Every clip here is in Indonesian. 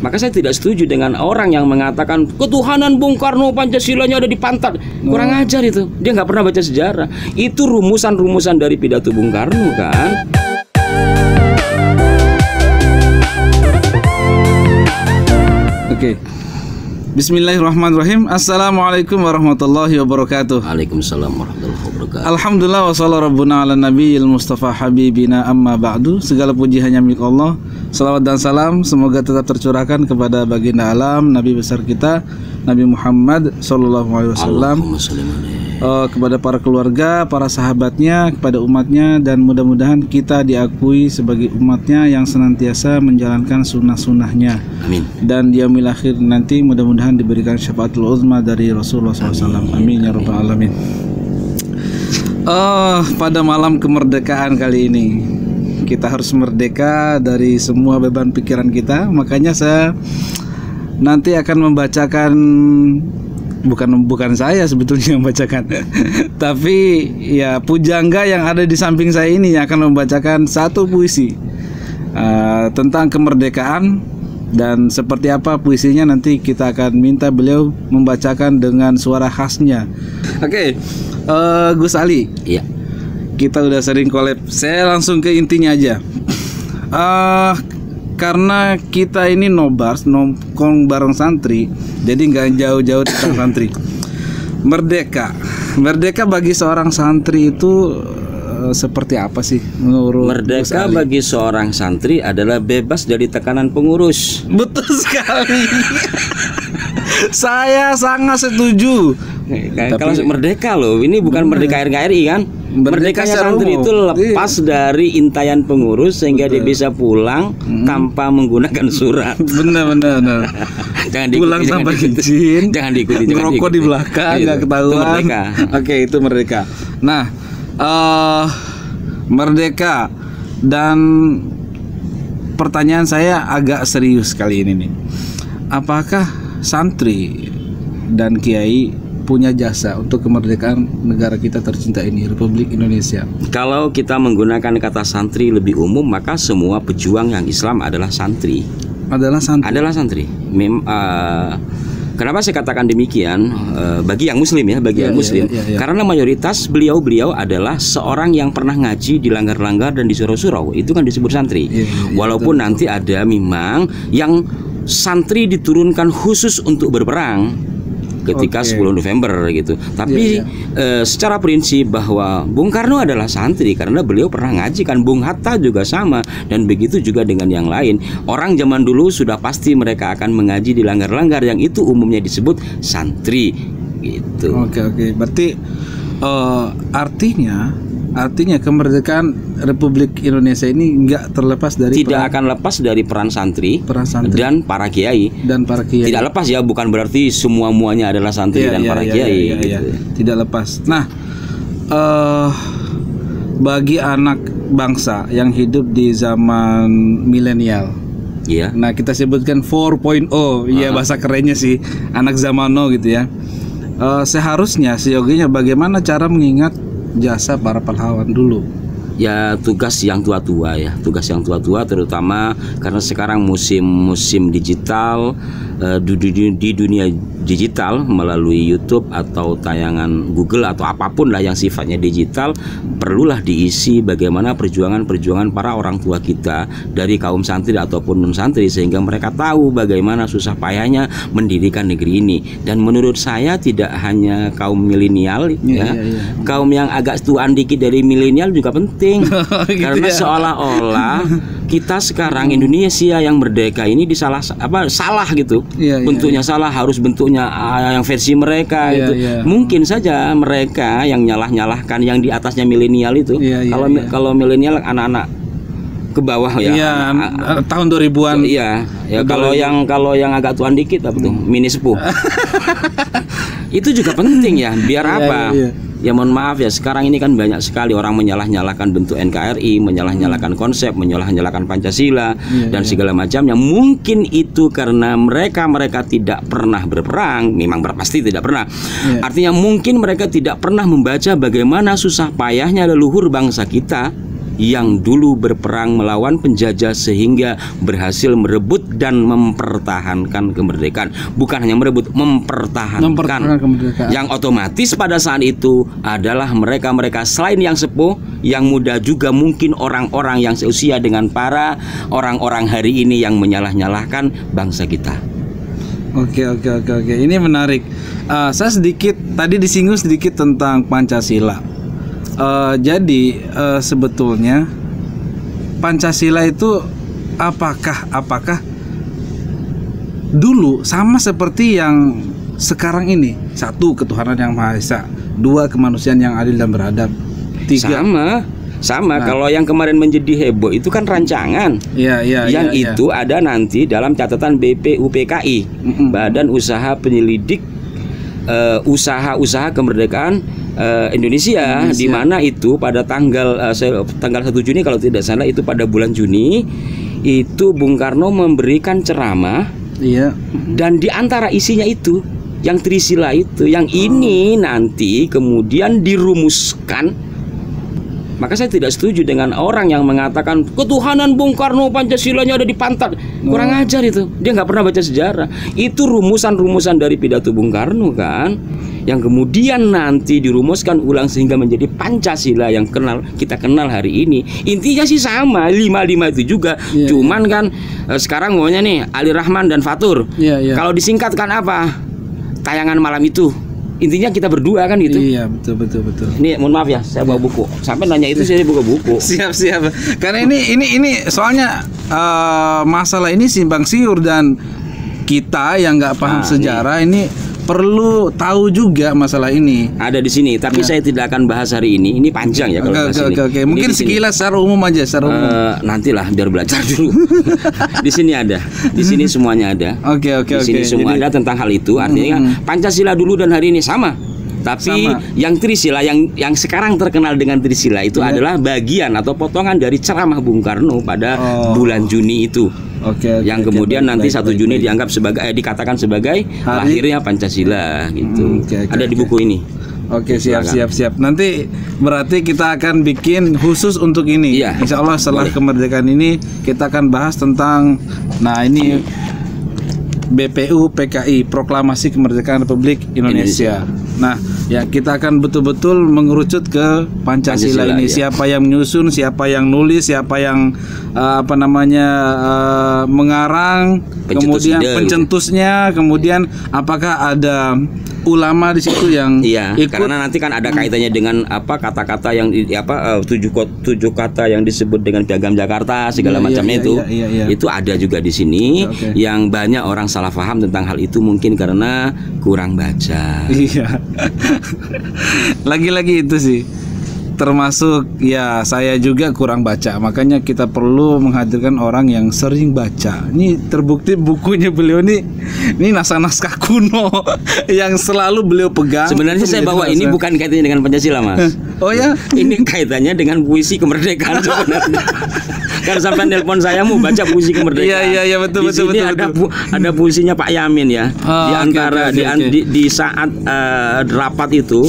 Maka saya tidak setuju dengan orang yang mengatakan ketuhanan Bung Karno, Pancasilanya ada di pantat. Kurang ajar itu. Dia nggak pernah baca sejarah. Itu rumusan-rumusan dari pidato Bung Karno kan. Oke. Bismillahirrahmanirrahim. Assalamualaikum warahmatullahi wabarakatuh. Waalaikumsalam warahmatullahi wabarakatuh. Alhamdulillah wa sallallahu rabbuna ala nabiyil mustafa habibina amma ba'du. Segala puji hanya milik Allah. Salawat dan salam semoga tetap tercurahkan kepada baginda alam, Nabi besar kita, Nabi Muhammad sallallahu alaihi wasallam, kepada para keluarga, para sahabatnya, kepada umatnya, dan mudah-mudahan kita diakui sebagai umatnya yang senantiasa menjalankan sunnah-sunnahnya. Amin. Dan di yaumil akhir nanti mudah-mudahan diberikan syafaatul uzma dari Rasulullah SAW. Amin ya rabbal alamin. Pada malam kemerdekaan kali ini kita harus merdeka dari semua beban pikiran kita. Makanya saya nanti akan membacakan, bukan saya sebetulnya yang membacakan, tapi ya pujangga yang ada di samping saya ini yang akan membacakan satu puisi tentang kemerdekaan. Dan seperti apa puisinya nanti kita akan minta beliau membacakan dengan suara khasnya. Oke, Gus Ali. Iya. Kita udah sering collab. Saya langsung ke intinya aja. Karena kita ini nobars, nongkrong bareng santri, jadi nggak jauh-jauh tentang santri. Merdeka bagi seorang santri itu seperti apa sih menurut Merdeka bagi seorang santri adalah bebas dari tekanan pengurus. Betul sekali. Saya sangat setuju. Kalau merdeka loh, ini bukan merdeka RKRI kan? Merdekanya santri itu lepas dari intaian pengurus sehingga dia bisa pulang tanpa menggunakan surat. Benar. Jangan pulang tanpa izin. Jangan diikuti. Ngerokok di belakang nggak ketahuan. Oke, itu merdeka. Nah, merdeka, dan pertanyaan saya agak serius kali ini nih. Apakah santri dan kiai punya jasa untuk kemerdekaan negara kita tercinta ini, Republik Indonesia? Kalau kita menggunakan kata santri lebih umum, maka semua pejuang yang Islam adalah santri. Adalah santri. Kenapa saya katakan demikian? Bagi yang Muslim ya, yang Muslim. Karena mayoritas beliau adalah seorang yang pernah ngaji di langgar-langgar dan di surau-surau. Itu kan disebut santri. Walaupun nanti ada memang yang santri diturunkan khusus untuk berperang ketika 10 November gitu. Tapi secara prinsip bahwa Bung Karno adalah santri karena beliau pernah ngaji kan. Bung Hatta juga sama, dan begitu juga dengan yang lain. Orang zaman dulu sudah pasti mereka akan mengaji di langgar-langgar yang itu umumnya disebut santri gitu. Oke. Berarti artinya kemerdekaan Republik Indonesia ini nggak terlepas dari akan lepas dari peran santri dan para kiai. Tidak lepas ya, bukan berarti muanya adalah santri dan para kiai. Gitu. Tidak lepas. Nah, bagi anak bangsa yang hidup di zaman milenial, nah kita sebutkan 4.0, ya bahasa kerennya sih, anak zaman now gitu ya. Seharusnya seyogianya bagaimana cara mengingat jasa para pahlawan dulu? Ya tugas yang tua-tua terutama karena sekarang musim digital, di dunia digital melalui YouTube atau tayangan Google atau apapun lah yang sifatnya digital, perlulah diisi bagaimana perjuangan para orang tua kita dari kaum santri ataupun non santri, sehingga mereka tahu bagaimana susah payahnya mendirikan negeri ini. Dan menurut saya tidak hanya kaum milenial kaum yang agak tuaan dikit dari milenial juga penting. Gitu karena seolah-olah kita sekarang Indonesia yang merdeka ini salah gitu. Bentuknya salah, harus bentuknya yang versi mereka gitu. Mungkin saja mereka yang nyalahkan yang di atasnya milenial itu. Kalau milenial anak-anak ke bawah tahun 2000-an. Kalau yang agak tuan dikit apa tuh? Mini sepuh. Itu juga penting ya, biar apa? Ya mohon maaf ya, sekarang ini kan banyak sekali orang menyalah-nyalahkan bentuk NKRI, menyalah-nyalahkan konsep, menyalah-nyalahkan Pancasila dan segala macamnya. Mungkin itu karena mereka tidak pernah berperang, memang pasti tidak pernah. Artinya mungkin mereka tidak pernah membaca bagaimana susah payahnya leluhur bangsa kita yang dulu berperang melawan penjajah sehingga berhasil merebut dan mempertahankan kemerdekaan. Bukan hanya merebut, mempertahankan kemerdekaan. Yang otomatis pada saat itu adalah mereka-mereka selain yang sepuh, yang muda juga mungkin orang-orang yang seusia dengan para orang-orang hari ini yang menyalah-nyalahkan bangsa kita. Oke. Ini menarik. Saya sedikit tadi disinggung sedikit tentang Pancasila. Jadi sebetulnya Pancasila itu apakah dulu sama seperti yang sekarang ini? 1, ketuhanan yang Maha Esa. 2, kemanusiaan yang adil dan beradab. 3, sama. Kalau yang kemarin menjadi heboh itu kan rancangan. Yang itu ada nanti dalam catatan BPUPKI, Badan Usaha Penyelidik Usaha Kemerdekaan Indonesia, di mana itu pada tanggal 1 Juni kalau tidak salah, itu pada bulan Juni itu Bung Karno memberikan ceramah. Dan di antara isinya itu yang Trisila itu, yang ini nanti kemudian dirumuskan. Maka saya tidak setuju dengan orang yang mengatakan ketuhanan Bung Karno, Pancasilanya ada di pantat. Kurang ajar itu. Dia nggak pernah baca sejarah. Itu rumusan-rumusan dari pidato Bung Karno kan, yang kemudian nanti dirumuskan ulang sehingga menjadi Pancasila yang kita kenal hari ini. Intinya sih sama, 55 itu juga. Cuman kan sekarang maunya nih Ali Rahman dan Fatur. Kalau disingkatkan apa? Tayangan malam itu. Intinya kita berdua kan gitu. Iya, betul. Ini mohon maaf ya, saya bawa buku. Sampai nanya itu saya buka buku. Siap. Karena ini soalnya masalah ini simpang siur, dan kita yang nggak paham sejarah ini perlu tahu juga masalah ini. Ada di sini, tapi saya tidak akan bahas hari ini. Ini panjang ya kalau bahas ini. Oke. Mungkin sekilas secara umum aja, nantilah biar belajar dulu. Di sini ada. Di sini semuanya ada. Oke. Di sini semua ada tentang hal itu. Artinya Pancasila dulu dan hari ini sama. Tapi yang Trisila yang sekarang terkenal dengan Trisila itu adalah bagian atau potongan dari ceramah Bung Karno pada bulan Juni itu. Yang kemudian nanti 1 Juni dianggap sebagai dikatakan sebagai lahirnya Pancasila gitu. Ada di buku ini. Oke, siap. Nanti berarti kita akan bikin khusus untuk ini. Insya Allah setelah kemerdekaan ini kita akan bahas tentang ini BPUPKI, Proklamasi Kemerdekaan Republik Indonesia. Nah, ya kita akan betul-betul mengerucut ke Pancasila ini. Siapa yang menyusun, siapa yang nulis, siapa yang mengarang, kemudian pencetusnya, kemudian apakah ada ulama di situ yang ikut. Karena nanti kan ada kaitannya dengan kata-kata yang 7 kata yang disebut dengan Piagam Jakarta segala macamnya itu ada juga di sini. Yang banyak orang salah paham tentang hal itu mungkin karena kurang baca. Lagi-lagi itu sih, termasuk saya juga kurang baca, makanya kita perlu menghadirkan orang yang sering baca. Ini terbukti bukunya beliau ini naskah-naskah kuno yang selalu beliau pegang. Sebenarnya saya bawa ini bukan kaitannya dengan Pancasila, Mas. Oh ya? Ini kaitannya dengan puisi kemerdekaan sebenarnya. Kan sampai nelpon saya mau baca puisi kemerdekaan. Iya betul. Di sini ada puisinya Pak Yamin ya. Di antara di saat rapat itu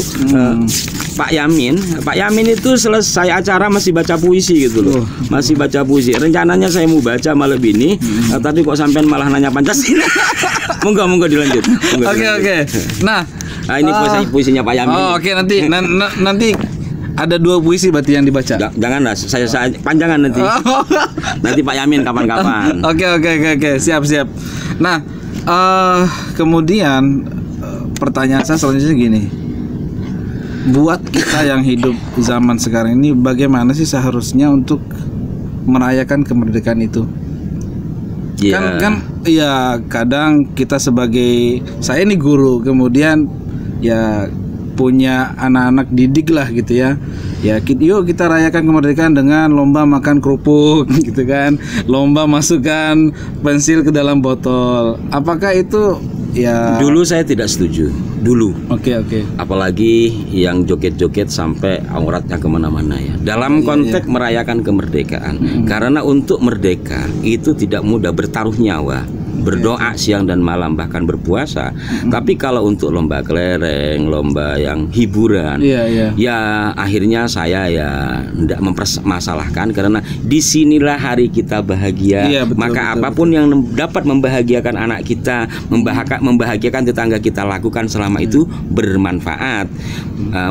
Pak Yamin itu selesai acara masih baca puisi gitu loh. Masih baca puisi. Rencananya saya mau baca malam ini, tapi kok sampean malah nanya Pancasila. Monggo dilanjut. Oke. Nah, ini puisinya Pak Yamin. Nanti ada 2 puisi berarti yang dibaca. Janganlah, saya panjangan nanti. Nanti Pak Yamin kapan-kapan. Oke. Siap. Nah, kemudian pertanyaan saya selanjutnya gini. Buat kita yang hidup zaman sekarang ini, bagaimana sih seharusnya untuk merayakan kemerdekaan itu? Kan kadang kita sebagai saya ini guru, kemudian punya anak-anak didik lah gitu ya. Yuk kita rayakan kemerdekaan dengan lomba makan kerupuk gitu kan, lomba masukkan pensil ke dalam botol. Apakah itu Dulu saya tidak setuju. Dulu. Oke. Apalagi yang joget-joget sampai auratnya kemana-mana ya. Dalam konteks merayakan kemerdekaan. Karena untuk merdeka itu tidak mudah, bertaruh nyawa. berdoa siang dan malam, bahkan berpuasa. Tapi kalau untuk lomba kelereng, lomba yang hiburan, ya akhirnya saya ya tidak mempermasalahkan, karena disinilah hari kita bahagia. Maka apapun yang dapat membahagiakan anak kita, membahagiakan tetangga kita, lakukan selama itu bermanfaat.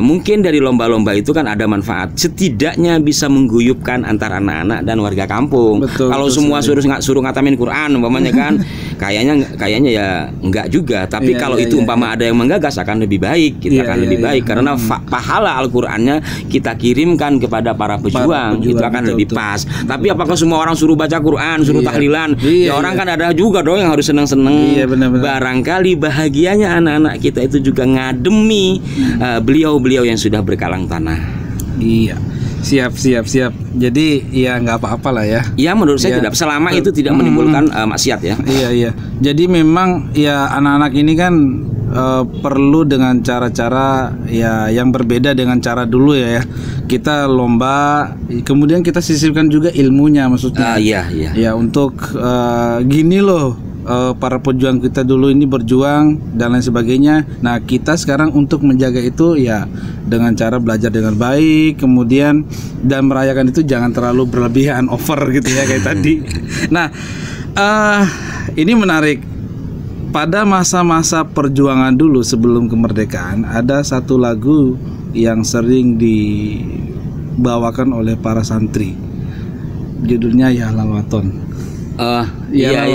Mungkin dari lomba-lomba itu kan ada manfaat, setidaknya bisa mengguyupkan antara anak-anak dan warga kampung. Kalau semua suruh ngatamin Quran umpamanya kan kayaknya ya enggak juga. Tapi kalau itu umpama ada yang menggagas, akan lebih baik. Kita akan lebih baik karena pahala Al-Qur'annya kita kirimkan kepada para pejuang, itu akan lebih pas. Tapi apakah semua orang suruh baca Quran, suruh tahlilan? Ya orang kan ada juga dong yang harus senang-senang. Barangkali bahagianya anak-anak kita itu juga ngademi beliau-beliau yang sudah berkalang tanah. Iya. Siap. Jadi ya nggak apa-apa lah ya. Ya menurut saya tidak, selama itu tidak menimbulkan maksiat ya. Iya. Jadi memang ya anak-anak ini kan perlu dengan cara-cara ya yang berbeda dengan cara dulu ya. Kita lomba, kemudian kita sisipkan juga ilmunya, maksudnya. Iya. Ya untuk gini loh. Para pejuang kita dulu ini berjuang dan lain sebagainya. Nah kita sekarang untuk menjaga itu ya dengan cara belajar dengan baik, kemudian dan merayakan itu jangan terlalu berlebihan, over gitu ya kayak tadi. Nah ini menarik. Pada masa-masa perjuangan dulu sebelum kemerdekaan, ada satu lagu yang sering dibawakan oleh para santri. Judulnya Ya Ahlal Waton. Ya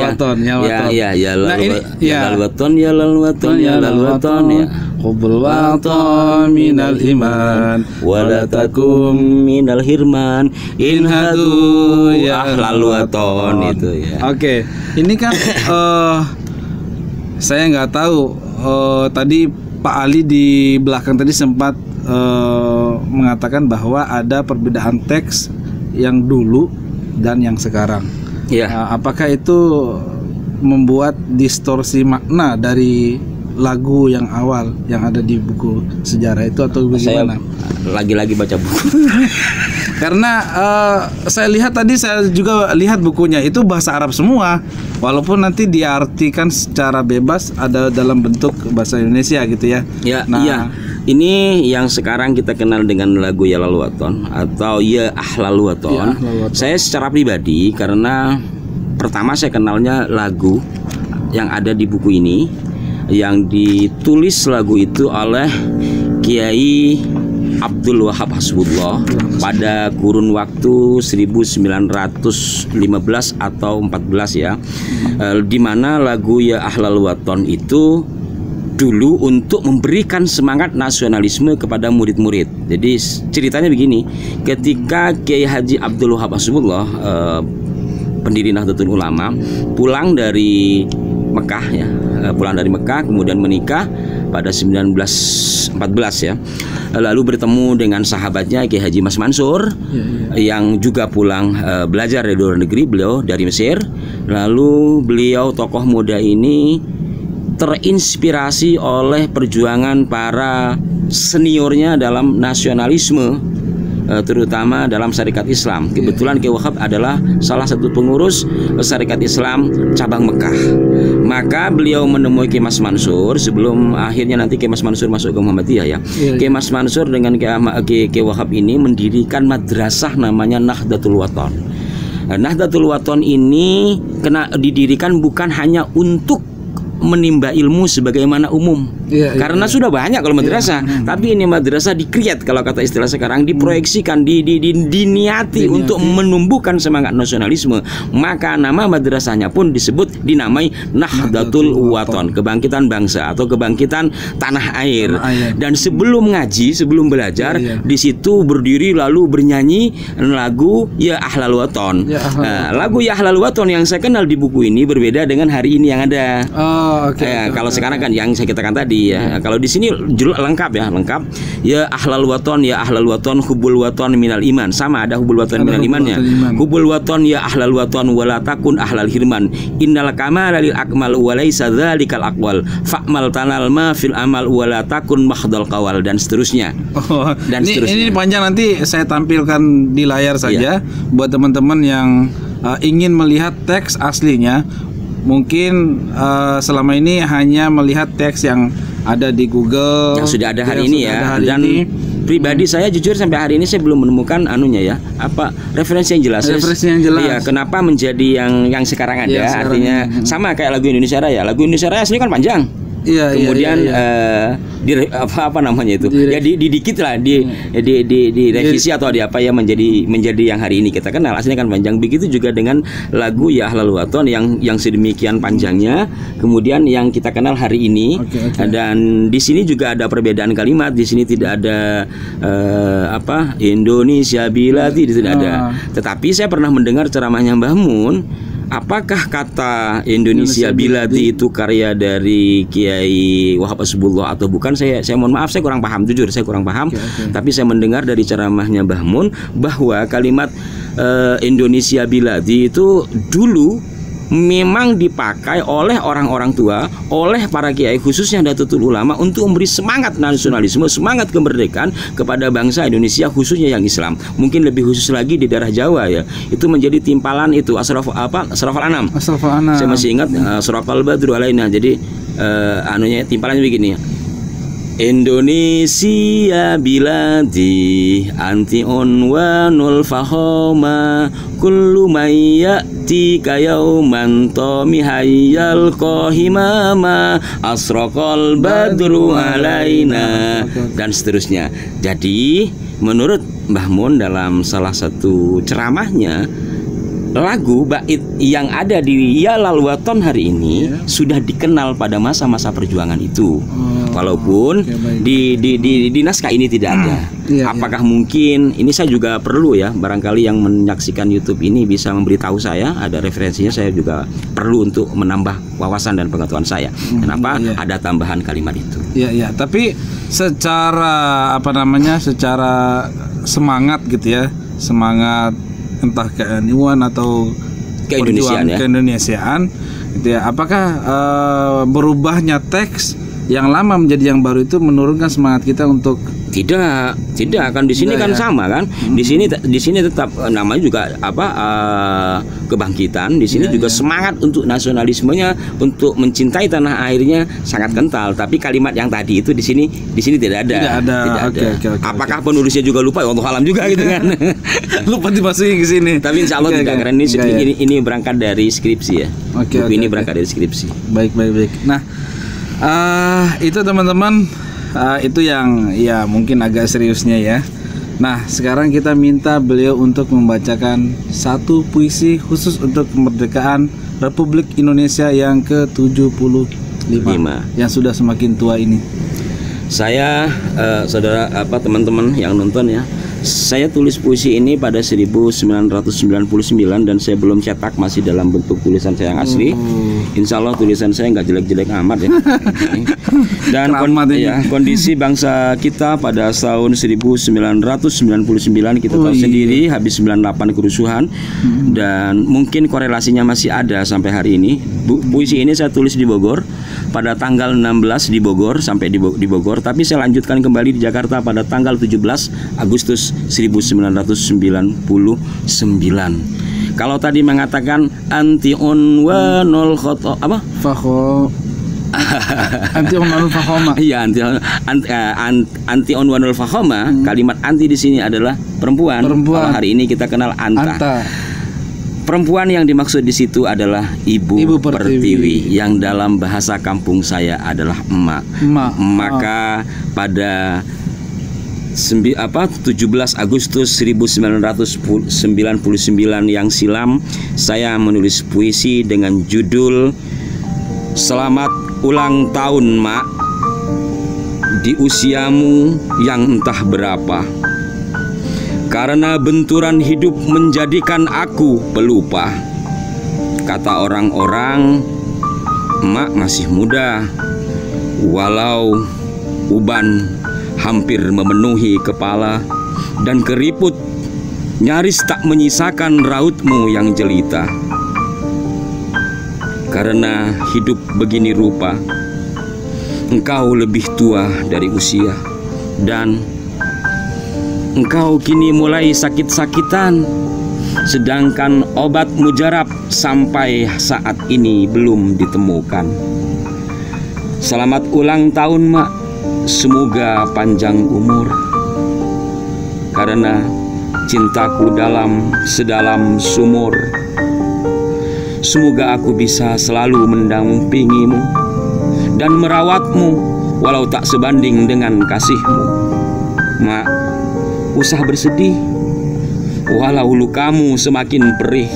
Lalwaton. Hubbul waton minal iman wala takum minal hirman inhadu ya ahlal waton. Itu ya. Oke. Ini kan saya nggak tahu tadi Pak Ali di belakang tadi sempat mengatakan bahwa ada perbedaan teks yang dulu dan yang sekarang. Apakah itu membuat distorsi makna dari lagu yang awal yang ada di buku sejarah itu atau bagaimana? Saya lagi-lagi baca buku. Karena saya lihat tadi, saya juga lihat bukunya itu bahasa Arab semua, walaupun nanti diartikan secara bebas ada dalam bentuk bahasa Indonesia gitu ya. Ini yang sekarang kita kenal dengan lagu Ya Ahlal Waton atau Ya Ahlal Waton. Saya secara pribadi, karena pertama saya kenalnya lagu yang ada di buku ini, yang ditulis lagu itu oleh Kiai Abdul Wahab Hasbullah pada kurun waktu 1915 atau 14 ya, di mana lagu Ya Ahlal Waton itu dulu untuk memberikan semangat nasionalisme kepada murid-murid. Jadi ceritanya begini, ketika Kiai Haji Abdul Wahab Hasbullah, pendiri Nahdlatul Ulama, pulang dari Mekah ya, kemudian menikah pada 1914 ya, lalu bertemu dengan sahabatnya Kiai Haji Mas Mansur yang juga pulang belajar dari luar negeri, beliau dari Mesir. Lalu beliau tokoh muda ini terinspirasi oleh perjuangan para seniornya dalam nasionalisme, terutama dalam Syarikat Islam. Kebetulan Kiai Wahab adalah salah satu pengurus Syarikat Islam cabang Mekah. Maka beliau menemui Kiai Mas Mansur sebelum akhirnya nanti Kiai Mas Mansur masuk ke Muhammadiyah ya. Kiai Mas Mansur dengan Kiai Wahab ini mendirikan madrasah namanya Nahdlatul Waton. Nahdlatul Waton ini didirikan bukan hanya untuk menimba ilmu sebagaimana umum, karena sudah banyak kalau madrasah, tapi ini madrasah di-create, kalau kata istilah sekarang, diproyeksikan, diniati untuk menumbuhkan semangat nasionalisme. Maka nama madrasahnya pun dinamai Nahdlatul Waton, kebangkitan bangsa atau kebangkitan tanah air. Dan sebelum ngaji, sebelum belajar, di situ berdiri lalu bernyanyi lagu Ya Ahlal Waton. Lagu Ya Ahlal Waton yang saya kenal di buku ini berbeda dengan hari ini yang ada. Kalau sekarang kan yang saya katakan tadi ya. Kalau di sini lengkap ya, lengkap. Ya Ahlal Waton, Ya Ahlal Waton, Hubbul Waton minal iman. Sama ada Hubbul Waton minal imannya. Hubbul Waton Ya Ahlal Waton wala takun ahlal hirman. Innal kamala lil akmal wa laisa dzalikal aqwal. Fa'mal tanal ma fil amal wala takun mahdal qawal, dan seterusnya. Ini panjang, nanti saya tampilkan di layar saja buat teman-teman yang ingin melihat teks aslinya. mungkin selama ini hanya melihat teks yang ada di Google yang sudah ada hari yang ini sudah ya. ada hari Dan ini. pribadi saya jujur sampai hari ini saya belum menemukan anunya ya, apa referensi yang jelas. Referensi yang jelas. Iya, kenapa menjadi yang sekarang ada? Yang sekarang artinya sama kayak lagu Indonesia Raya. Lagu Indonesia Raya aslinya kan panjang. Iya, Kemudian iya. apa namanya itu? Ya dikit lah, di revisi atau di apa ya menjadi yang hari ini kita kenal. Aslinya kan panjang. Begitu juga dengan lagu Ya Ahlal Waton yang sedemikian panjangnya, kemudian yang kita kenal hari ini. Oke. Dan di sini juga ada perbedaan kalimat. Di sini tidak ada Indonesia Biladi, tidak ada. Tetapi saya pernah mendengar ceramahnya Mbah Mun. Apakah kata Indonesia Biladi itu karya dari Kiai Wahab Asbullah atau bukan? Saya mohon maaf, saya kurang paham, jujur saya kurang paham. Tapi saya mendengar dari ceramahnya Mbah Mun bahwa kalimat Indonesia Biladi itu dulu memang dipakai oleh orang-orang tua, oleh para kiai khususnya Nahdlatul Ulama untuk memberi semangat nasionalisme, semangat kemerdekaan kepada bangsa Indonesia khususnya yang Islam. Mungkin lebih khusus lagi di daerah Jawa ya. Itu menjadi timpalan itu Asraful Anam. Saya masih ingat Asrafal Badru Alaina. Jadi timpalannya begini. Indonesia biladi anti onwanul fahoma kullu mayyati kayauman tomihayal kohimama asraqal badru alaina dan seterusnya. Jadi menurut Mbah Mun dalam salah satu ceramahnya, lagu bait yang ada di Ya Ahlal Waton hari ini sudah dikenal pada masa-masa perjuangan itu. Walaupun di naskah ini tidak ada. Apakah mungkin ini saya juga perlu ya, barangkali yang menyaksikan YouTube ini bisa memberitahu saya, ada referensinya, saya juga perlu untuk menambah wawasan dan pengetahuan saya. Kenapa ada tambahan kalimat itu? Iya, tapi secara secara semangat gitu ya, semangat entah keilmuan atau keindonesiaan gitu ya. Apakah berubahnya teks yang lama menjadi yang baru itu menurunkan semangat kita untuk tidak kan di sini kan sama kan. Di sini tetap namanya juga kebangkitan. Di sini juga semangat untuk nasionalismenya, untuk mencintai tanah airnya sangat kental. Tapi kalimat yang tadi itu di sini tidak ada. Okay. Apakah penulisnya juga lupa? Ya Allah alam juga gitu kan. Lupa dimasukin ke sini. Tapi insya Allah tidak, karena ini berangkat dari skripsi ya. Ini berangkat dari skripsi. Baik. Nah, itu teman-teman, itu yang ya mungkin agak seriusnya ya. Nah, sekarang kita minta beliau untuk membacakan satu puisi khusus untuk kemerdekaan Republik Indonesia yang ke-75 yang sudah semakin tua ini. Saya saudara teman-teman yang nonton ya, saya tulis puisi ini pada 1999 dan saya belum cetak, masih dalam bentuk tulisan saya yang asli. Insya Allah tulisan saya nggak jelek-jelek amat ya. Dan kondisi bangsa kita pada tahun 1999 kita tahu sendiri, habis 98 kerusuhan, dan mungkin korelasinya masih ada sampai hari ini. Puisi ini saya tulis di Bogor pada tanggal 16 di Bogor, sampai di Bogor, tapi saya lanjutkan kembali di Jakarta pada tanggal 17 Agustus 1999. Kalau tadi mengatakan anti onwanul khoto anti onwanul fahoma. Iya, anti onwanul fahoma. Kalimat anti di sini adalah perempuan. Kalau hari ini kita kenal anta. Perempuan yang dimaksud di situ adalah Ibu Pertiwi, yang dalam bahasa kampung saya adalah emak. Maka pada 17 Agustus 1999 yang silam, saya menulis puisi dengan judul Selamat Ulang Tahun Mak, di usiamu yang entah berapa. Karena benturan hidup menjadikan aku pelupa. Kata orang-orang, emak masih muda, walau uban hampir memenuhi kepala dan keriput nyaris tak menyisakan rautmu yang jelita. Karena hidup begini rupa, engkau lebih tua dari usia, dan engkau kini mulai sakit-sakitan sedangkan obat mujarab sampai saat ini belum ditemukan. Selamat ulang tahun, Mak. Semoga panjang umur. Karena cintaku sedalam sumur. Semoga aku bisa selalu mendampingimu dan merawatmu walau tak sebanding dengan kasihmu. Mak, usah bersedih walau lukamu semakin perih,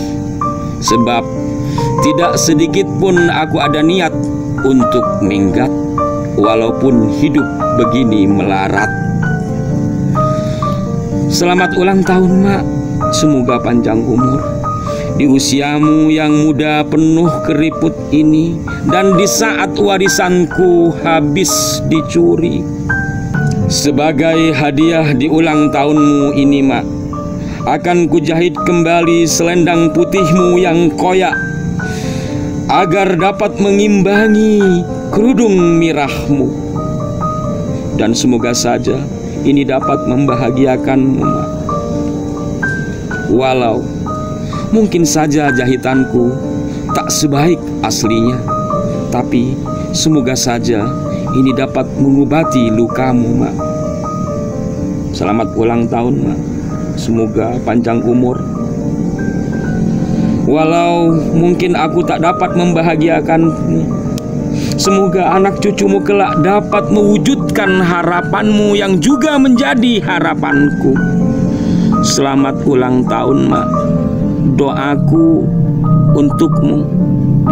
sebab tidak sedikit pun aku ada niat untuk minggat walaupun hidup begini melarat. Selamat ulang tahun, Mak. Semoga panjang umur di usiamu yang muda penuh keriput ini, dan di saat warisanku habis dicuri. Sebagai hadiah di ulang tahunmu ini, Mak, akan kujahit kembali selendang putihmu yang koyak, agar dapat mengimbangi kerudung mirahmu. Dan semoga saja ini dapat membahagiakanmu, Mak. Walau mungkin saja jahitanku tak sebaik aslinya, tapi semoga saja ini dapat mengobati lukamu, Mak. Selamat ulang tahun, Mak. Semoga panjang umur. Walau mungkin aku tak dapat membahagiakanmu, semoga anak cucumu kelak dapat mewujudkan harapanmu yang juga menjadi harapanku. Selamat ulang tahun, Mak. Doaku untukmu,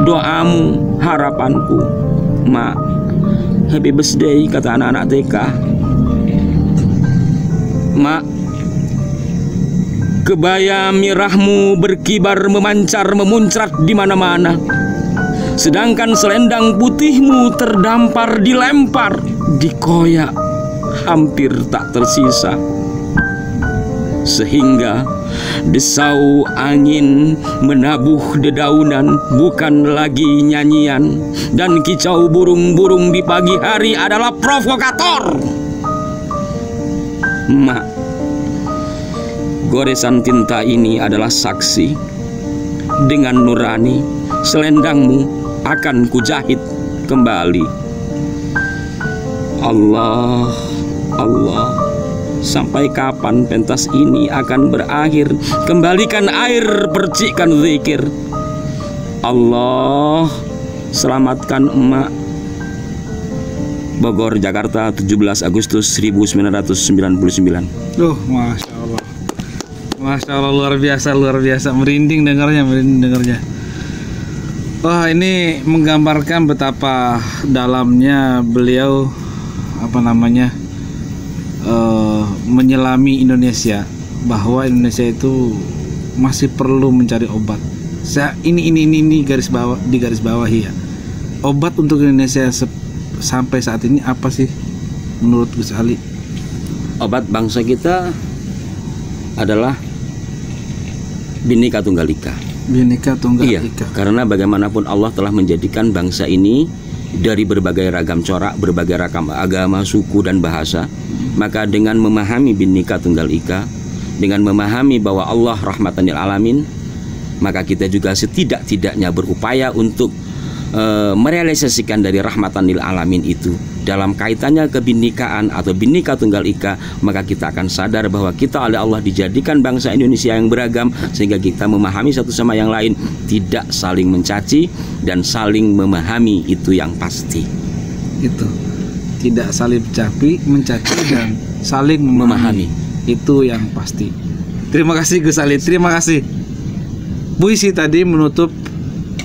doamu harapanku, Mak. Happy birthday, kata anak-anak TK. Mak, kebaya mirahmu berkibar memancar memuncrat di mana-mana, sedangkan selendang putihmu terdampar dilempar dikoyak hampir tak tersisa, sehingga desau angin menabuh dedaunan bukan lagi nyanyian, dan kicau burung-burung di pagi hari adalah provokator. Mak, goresan tinta ini adalah saksi. Dengan nurani selendangmu akan kujahit kembali. Allah, Allah, sampai kapan pentas ini akan berakhir? Kembalikan air, percikan zikir. Allah, selamatkan emak. Bogor, Jakarta, 17 Agustus 1999. Masya Allah. Masya Allah, luar biasa, merinding dengarnya. Wah, ini menggambarkan betapa dalamnya beliau menyelami Indonesia, bahwa Indonesia itu masih perlu mencari obat. Ini garis bawahi ya. Obat untuk Indonesia sampai saat ini apa sih menurut Gus Ali? Obat bangsa kita adalah Bhinneka Tunggal Ika. Bhinneka Tunggal Ika. Iya, karena bagaimanapun Allah telah menjadikan bangsa ini dari berbagai ragam corak, berbagai ragam agama, suku, dan bahasa. Maka dengan memahami Bhinneka Tunggal Ika, dengan memahami bahwa Allah rahmatan lil alamin, maka kita juga setidak-tidaknya berupaya untuk merealisasikan dari rahmatan lil alamin itu dalam kaitannya kebhinekaan atau Bhinneka Tunggal Ika. Maka kita akan sadar bahwa kita oleh Allah dijadikan bangsa Indonesia yang beragam, sehingga kita memahami satu sama yang lain, tidak saling mencaci dan saling memahami, itu yang pasti. Itu tidak saling mencaci dan saling memahami, itu yang pasti. Terima kasih Gus Ali, terima kasih. Puisi tadi menutup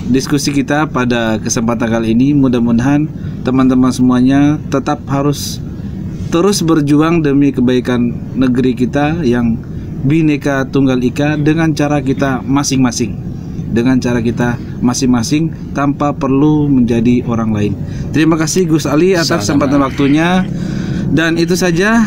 diskusi kita pada kesempatan kali ini. Mudah-mudahan teman-teman semuanya tetap harus terus berjuang demi kebaikan negeri kita yang Bhinneka Tunggal Ika dengan cara kita masing-masing, tanpa perlu menjadi orang lain. Terima kasih Gus Ali atas kesempatan waktunya. Dan itu saja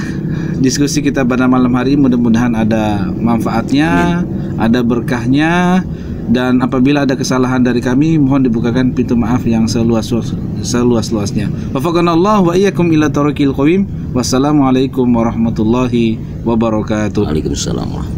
diskusi kita pada malam hari. Mudah-mudahan ada manfaatnya, ada berkahnya. Dan apabila ada kesalahan dari kami, mohon dibukakan pintu maaf yang seluas-luasnya. Wafaqanallahu wa iyyakum ila tariqil qawim. Wassalamualaikum warahmatullahi wabarakatuh. Waalaikumsalam.